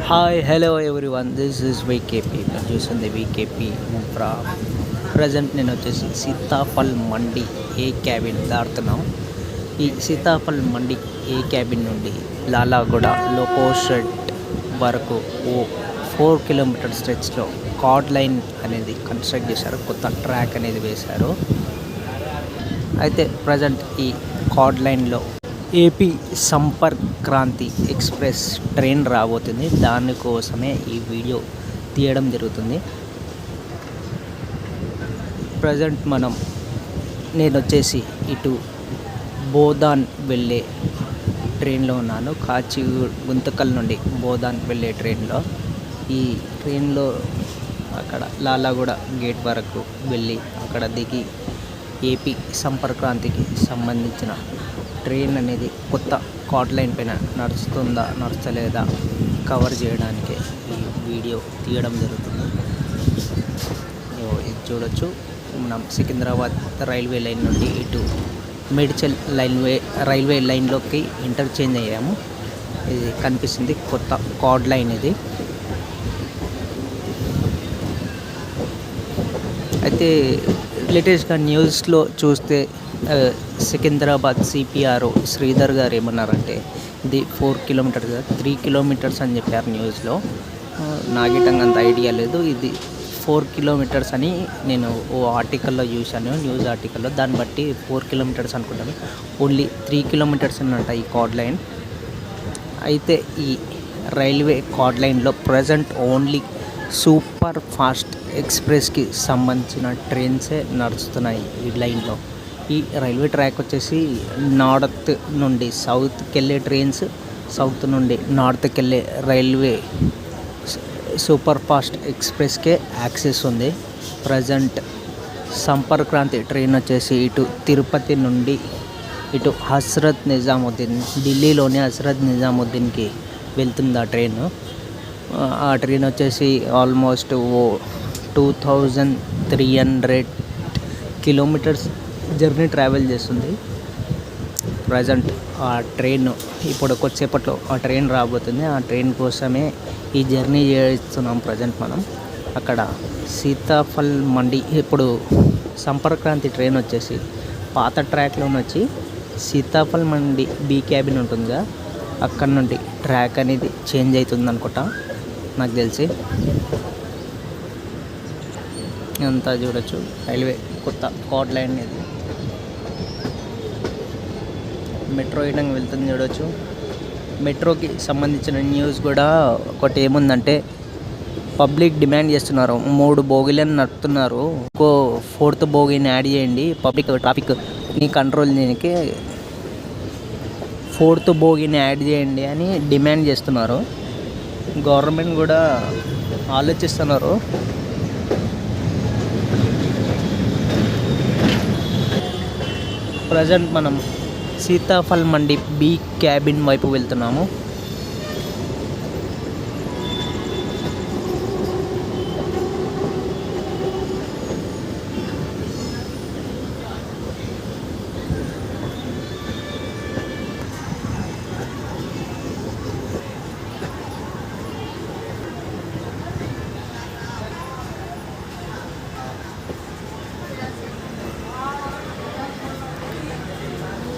Hi, hello everyone. This is VKP. మీరు చూస్తుంది VKP ఫ్రా present నేను వచ్చేసి సీతాఫల్ మండి ఏ క్యాబిన్ దాడుతున్నాం. ఈ సీతాఫల్ మండి ఏ క్యాబిన్ నుండి లాలాగూడ లోకో షెడ్ వరకు 4 కిలోమీటర్ స్ట్రెచ్లో కార్డ్ లైన్ అనేది కన్స్ట్రక్ట్ చేశారు. కొత్త ట్రాక్ అనేది వేశారు. అయితే ప్రజెంట్ ఈ కార్డ్ లైన్లో AP Sampark Kranti express train రాబోతుంది. దానికోసమే ఈ వీడియో తీయడం జరుగుతుంది. ప్రజెంట్ నేను వచ్చేసి ఇటు బోధాన్ వెళ్ళే ట్రైన్లో ఉన్నాను. గుంతకల్ నుండి బోధాన్ వెళ్ళే ట్రైన్లో. ఈ ట్రైన్లో అక్కడ లాలాగూడ గేట్ వరకు వెళ్ళి అక్కడ దిగి ఏపీ సంపర్క్ క్రాంతికి సంబంధించిన ట్రైన్ అనేది కొత్త కార్డ్ లైన్ పైన నడుస్తుందా నడుస్తలేదా కవర్ చేయడానికి ఈ వీడియో తీయడం జరుగుతుంది. ఇది చూడొచ్చు. మనం సికింద్రాబాద్ రైల్వే లైన్ నుండి ఇటు మేడ్చల్ రైల్వే లైన్లోకి ఇంటర్చేంజ్ అయ్యాము. ఇది కనిపిస్తుంది కొత్త కార్డ్ లైన్. ఇది అయితే లేటెస్ట్గా న్యూస్లో చూస్తే సికింద్రాబాద్ సిపిఆర్ శ్రీధర్ గారు ఏమన్నారంటే ఇది 4 కిలోమీటర్స్ 3 కిలోమీటర్స్ అని చెప్పారు న్యూస్లో. నాగిటంగా అంత ఐడియా లేదు. ఇది 4 కిలోమీటర్స్ అని నేను ఓ ఆర్టికల్లో చూశాను, న్యూస్ ఆర్టికల్లో. దాన్ని బట్టి 4 కిలోమీటర్స్ అనుకుంటాను. ఓన్లీ 3 కిలోమీటర్స్ అన్నమాట ఈ కార్డ్ లైన్. అయితే ఈ రైల్వే కార్డ్ లైన్లో ప్రజెంట్ ఓన్లీ సూపర్ ఫాస్ట్ ఎక్స్ప్రెస్కి సంబంధించిన ట్రైన్సే నడుస్తున్నాయి ఈ లైన్లో. ఈ రైల్వే ట్రాక్ వచ్చేసి నార్త్ నుండి సౌత్కి వెళ్ళే ట్రైన్స్, సౌత్ నుండి నార్త్కి వెళ్ళే రైల్వే సూపర్ ఫాస్ట్ ఎక్స్ప్రెస్కే యాక్సెస్ ఉంది. ప్రజెంట్ సంపర్క్ క్రాంతి ట్రైన్ వచ్చేసి ఇటు తిరుపతి నుండి ఇటు హస్రత్ నిజాముద్దీన్, ఢిల్లీలోని హస్రత్ నిజాముద్దీన్కి వెళ్తుంది ఆ ట్రైన్. ఆ ట్రైన్ వచ్చేసి ఆల్మోస్ట్ 2300 కిలోమీటర్స్ జర్నీ ట్రావెల్ చేస్తుంది. ప్రజెంట్ ఆ ట్రైన్ ఇప్పుడు కొద్దిసేపట్లో ఆ ట్రైన్ రాబోతుంది. ఆ ట్రైన్ కోసమే ఈ జర్నీ చేస్తున్నాం. ప్రజెంట్ మనం అక్కడ సీతాఫల్ మండి, ఇప్పుడు సంపర్క్ క్రాంతి ట్రైన్ వచ్చేసి పాత ట్రాక్లో వచ్చి సీతాఫల్ మండి బి క్యాబిన్ ఉంటుందిగా, అక్కడ నుండి ట్రాక్ అనేది చేంజ్ అవుతుంది అనుకుంటా నాకు తెలిసి. అంతా చూడొచ్చు రైల్వే కొత్త కార్డ్ లైన్. ఇది మెట్రో ఇటంగా వెళ్తుంది చూడొచ్చు. మెట్రోకి సంబంధించిన న్యూస్ కూడా ఒకటి ఏముందంటే పబ్లిక్ డిమాండ్ చేస్తున్నారు. 3 బోగీలను నడుపుతున్నారు, ఇంకో 4th బోగీని యాడ్ చేయండి పబ్లిక్ ట్రాఫిక్ని కంట్రోల్ చేయడానికి. 4th బోగీని యాడ్ చేయండి అని డిమాండ్ చేస్తున్నారు. గవర్నమెంట్ కూడా ఆలోచిస్తున్నారు. ప్రజెంట్ మనం సీతాఫల్ మండి బి క్యాబిన్ వైపు వెళ్తున్నాము.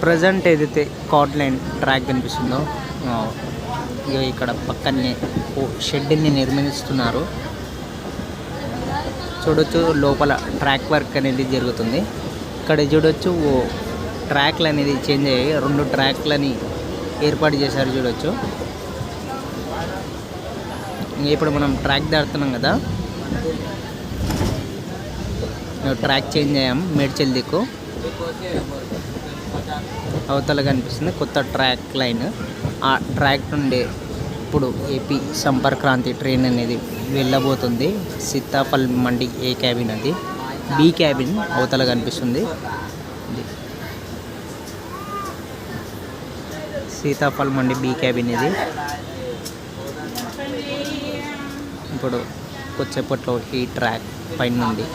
ప్రజెంట్ ఏదైతే కార్డ్ లైన్ ట్రాక్ కనిపిస్తుందో ఇక్కడ పక్కనే ఓ షెడ్ని నిర్మిస్తున్నారు. చూడొచ్చు లోపల ట్రాక్ వర్క్ అనేది జరుగుతుంది. ఇక్కడ చూడొచ్చు ఓ ట్రాక్లు అనేది చేంజ్ అయ్యాయి. 2 ట్రాక్లని ఏర్పాటు చేశారు చూడొచ్చు. ఇప్పుడు మనం ట్రాక్ దాడుతున్నాం కదా, ట్రాక్ చేంజ్ అయ్యాం. మేడ్చల్ దిక్కు అవతల కనిపిస్తుంది కొత్త ట్రాక్ లైన్. ఆ ట్రాక్ నుండి ఇప్పుడు ఏపీ సంపర్క్ క్రాంతి ట్రైన్ అనేది వెళ్ళబోతుంది. సీతాఫల్ మండి ఏ క్యాబిన్, అది బి క్యాబిన్ అవతల కనిపిస్తుంది. సీతాఫల్ మండి బి క్యాబిన్ ఇది. ఇప్పుడు కొద్దిసేపట్లో ఈ ట్రాక్ పైన నుండి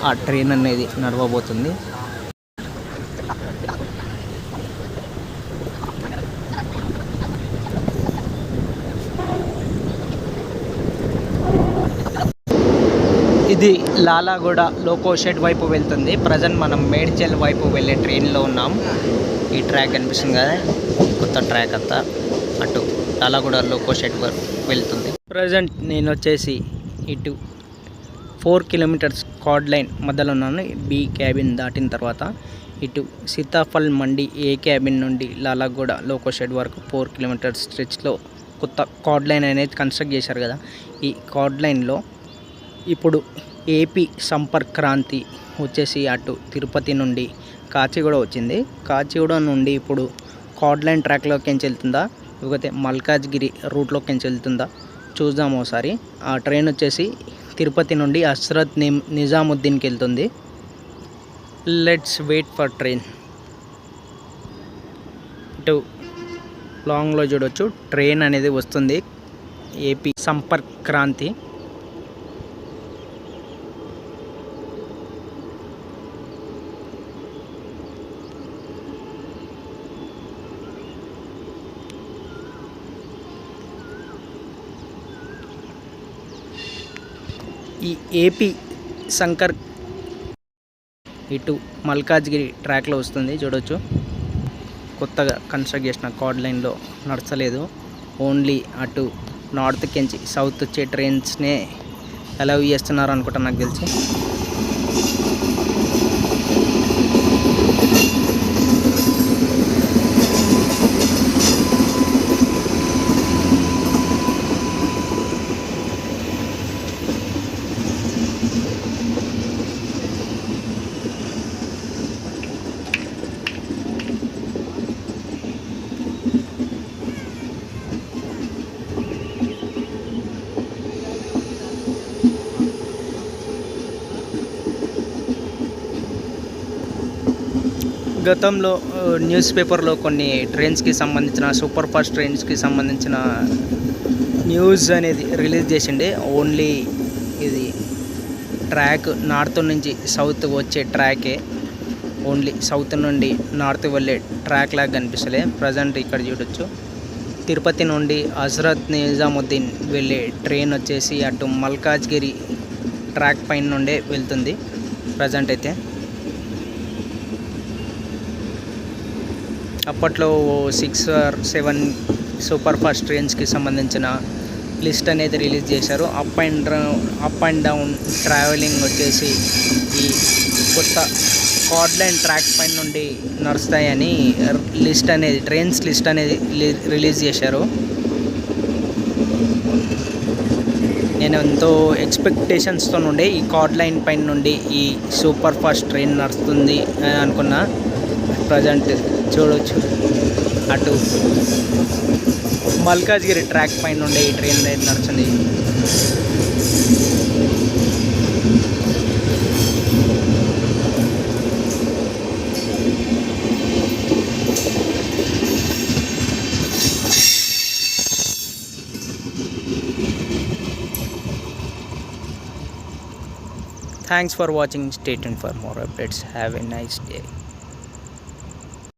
ఆ ట్రైన్ అనేది నడవబోతుంది. ఇది లాలాగూడ లోకో షెడ్ వైపు వెళ్తుంది. ప్రజెంట్ మనం మేడ్చల్ వైపు వెళ్ళే ట్రైన్లో ఉన్నాం. ఈ ట్రాక్ కనిపిస్తుంది కదా, కొత్త ట్రాక్ అంతా అటు లాలాగూడ లోకో షెడ్ వైపు వెళ్తుంది. ప్రజెంట్ నేను వచ్చేసి ఇటు 4 కిలోమీటర్స్ కార్డ్ లైన్ మధ్యలో ఉన్నాను. బి క్యాబిన్ దాటిన తర్వాత ఇటు సీతాఫల్ మండి ఏ క్యాబిన్ నుండి లాలాగూడ లోకో షెడ్ వరకు 4 కిలోమీటర్స్ స్ట్రెచ్లో కొత్త కార్డ్ లైన్ అనేది కన్స్ట్రక్ట్ చేశారు కదా. ఈ కార్డ్ లైన్లో ఇప్పుడు ఏపీ సంపర్క్ క్రాంతి వచ్చేసి అటు తిరుపతి నుండి కాచిగూడ వచ్చింది. కాచిగూడ నుండి ఇప్పుడు కార్డ్ లైన్ ట్రాక్లోకి వెళ్తుందా లేకపోతే మల్కాజ్గిరి రూట్లోకి వెళ్తుందా చూద్దాం ఒకసారి. ఆ ట్రైన్ వచ్చేసి తిరుపతి నుండి హస్రత్ నిజాముద్దీన్కి వెళ్తుంది. Let's wait for train. ఇటు లాంగ్లో చూడవచ్చు ట్రైన్ అనేది వస్తుంది, ఏపీ సంపర్క్ క్రాంతి. ఈ ఏపీ శంకర్ ఇటు మల్కాజ్గిరి ట్రాక్లో వస్తుంది చూడవచ్చు. కొత్తగా కన్స్ట్రక్ట్ చేసిన కార్డ్ లైన్లో నడచలేదు, ఓన్లీ అటు నార్త్కి నుంచి సౌత్ వచ్చే ట్రైన్స్నే అలౌ చేస్తున్నారు అనుకుంటా నాకు తెలిసి. గతంలో న్యూస్ పేపర్లో కొన్ని ట్రైన్స్కి సంబంధించిన సూపర్ ఫాస్ట్ ట్రైన్స్కి సంబంధించిన న్యూస్ అనేది రిలీజ్ చేసిండే. ఓన్లీ ఇది ట్రాక్ నార్త్ నుంచి సౌత్ వచ్చే ట్రాకే, ఓన్లీ సౌత్ నుండి నార్త్ వెళ్ళే ట్రాక్ లాగా కనిపిస్తలే. ప్రజెంట్ ఇక్కడ చూడొచ్చు తిరుపతి నుండి హజరత్ నిజాముద్దీన్ వెళ్ళే ట్రైన్ వచ్చేసి అటు మల్కాజ్గిరి ట్రాక్ పైన నుండే వెళ్తుంది ప్రజెంట్ అయితే. అప్పట్లో 6 or 7 సూపర్ ఫాస్ట్ ట్రైన్స్కి సంబంధించిన లిస్ట్ అనేది రిలీజ్ చేశారు. అప్ అండ్ డౌన్ ట్రావెలింగ్ వచ్చేసి ఈ కొత్త కార్డ్ లైన్ ట్రాక్ పైన నుండి నడుస్తాయని లిస్ట్ అనేది ట్రైన్స్ లిస్ట్ అనేది రిలీజ్ చేశారు. నేను ఎంతో ఎక్స్పెక్టేషన్స్తో నుండి ఈ కార్డ్ లైన్ పైన నుండి ఈ సూపర్ ఫాస్ట్ ట్రైన్ నడుస్తుంది అని అనుకున్నా. ప్రజెంట్ చూడవచ్చు అటు మల్కాజ్గిరి ట్రాక్ పైన నుండి ఈ ట్రైన్ రైడ్ నడుస్తుంది. Thanks for watching. Stay tuned for more updates. Have a nice day.